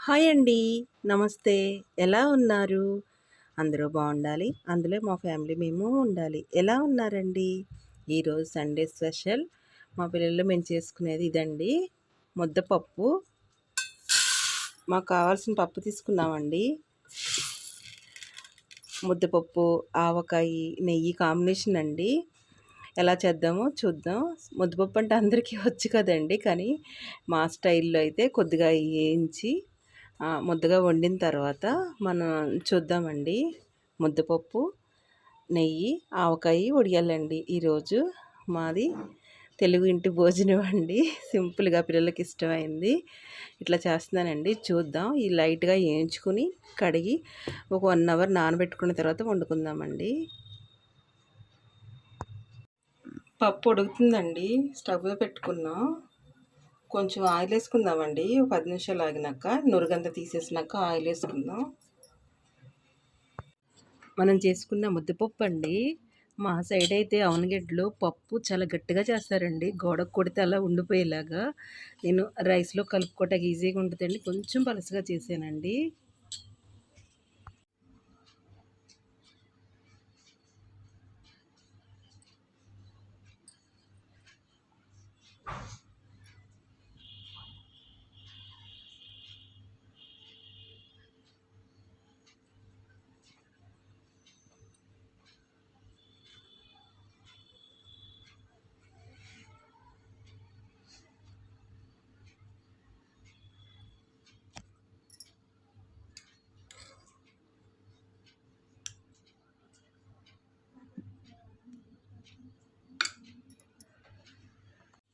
Hi అండి. నమస్తే. ఎలా ఉన్నారు? అందరూ బావుండాలి. అందులో మా ఫ్యామిలీ మేము ఉండాలి. ఎలా ఉన్నారండి? ఈరోజు సండే స్పెషల్ మా పిల్లలు మేము చేసుకునేది ఇదండి. ముద్దపప్పు. మాకు కావాల్సిన పప్పు తీసుకున్నామండి. ముద్దపప్పు, ఆవకాయి, నెయ్యి కాంబినేషన్ అండి. ఎలా చేద్దామో చూద్దాం. ముద్దపప్పు అంటే అందరికీ వచ్చు కదండీ! కానీ మా స్టైల్‌లో అయితే కొద్దిగా వేయించి ముద్దగా వండిన తర్వాత మనం చూద్దామండి. ముద్దపప్పు, నెయ్యి, ఆవకాయ, వడియాలండి ఈరోజు మాది తెలుగు ఇంటి భోజనం అండి. సింపుల్‌గా పిల్లలకి ఇష్టమైంది. ఇట్లా చేస్తున్నానండి. చూద్దాం. ఈ లైట్‌గా వేయించుకుని, కడిగి ఒక 1 అవర్ నానబెట్టుకున్న తర్వాత వండుకుందామండి. పప్పు ఉడుకుతుందండి. స్టవ్ మీద పెట్టుకున్నాం. కొంచెం ఆయిల్ వేసుకుందామండి. ఒక 10 నిమిషాలు ఆగినాక నురగంతా తీసేసినాక ఆయిల్ వేసుకుందాం. మనం చేసుకున్న ముద్దపప్పు అండి. మా సైడ్ అయితే అవనగడ్డలో పప్పు చాలా గట్టిగా చేస్తారండి. గోడకు కొడితే అలా ఉండిపోయేలాగా. నేను రైస్లో కలుపుకోవటానికి ఈజీగా ఉంటుందండి. కొంచెం పలుసగా చేశానండి.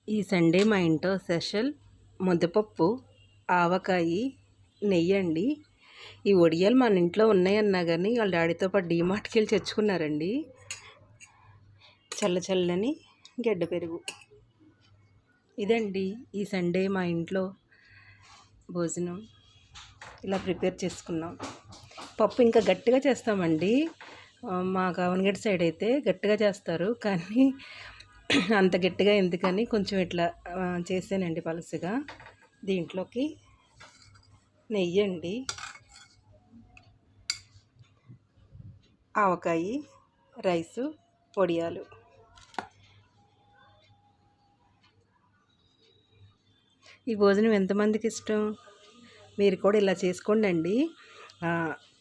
ఈ సండే మా ఇంట్లో స్పెషల్ ముద్దపప్పు, ఆవకాయి, నెయ్యి అండి. ఈ వడియాలు మన ఇంట్లో ఉన్నాయన్నా కానీ వాళ్ళ డాడీతో పాటు డీమార్ట్కి వెళ్ళి తెచ్చుకున్నారండి. చల్ల చల్లని గడ్డ పెరుగు. ఇదండి ఈ సండే మా ఇంట్లో భోజనం. ఇలా ప్రిపేర్ చేసుకున్నాం. పప్పు ఇంకా గట్టిగా చేస్తామండి. మా కావనగడ్డ సైడ్ అయితే గట్టిగా చేస్తారు. కానీ అంత గట్టిగా ఎందుకని కొంచెం ఇట్లా చేసానండి పలుసుగా. దీంట్లోకి నెయ్యి అండి, ఆవకాయ, రైసు, వడియాలు. ఈ భోజనం ఎంతమందికి ఇష్టం? మీరు కూడా ఇలా చేసుకోండి.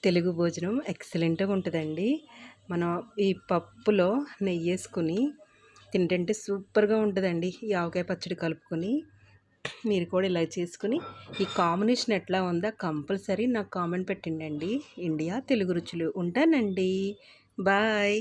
తెలుగు భోజనం ఎక్సలెంట్గా ఉంటుందండి. మనం ఈ పప్పులో నెయ్యి వేసుకుని తింటుంటే సూపర్గా ఉంటుందండి. ఈ ఆవకాయ పచ్చడి కలుపుకొని మీరు కూడా ఇలా చేసుకుని ఈ కాంబినేషన్ ఎట్లా ఉందో కంపల్సరీ నాకు కామెంట్ పెట్టండి. ఇండియా తెలుగు రుచులు. ఉంటానండి. బాయ్.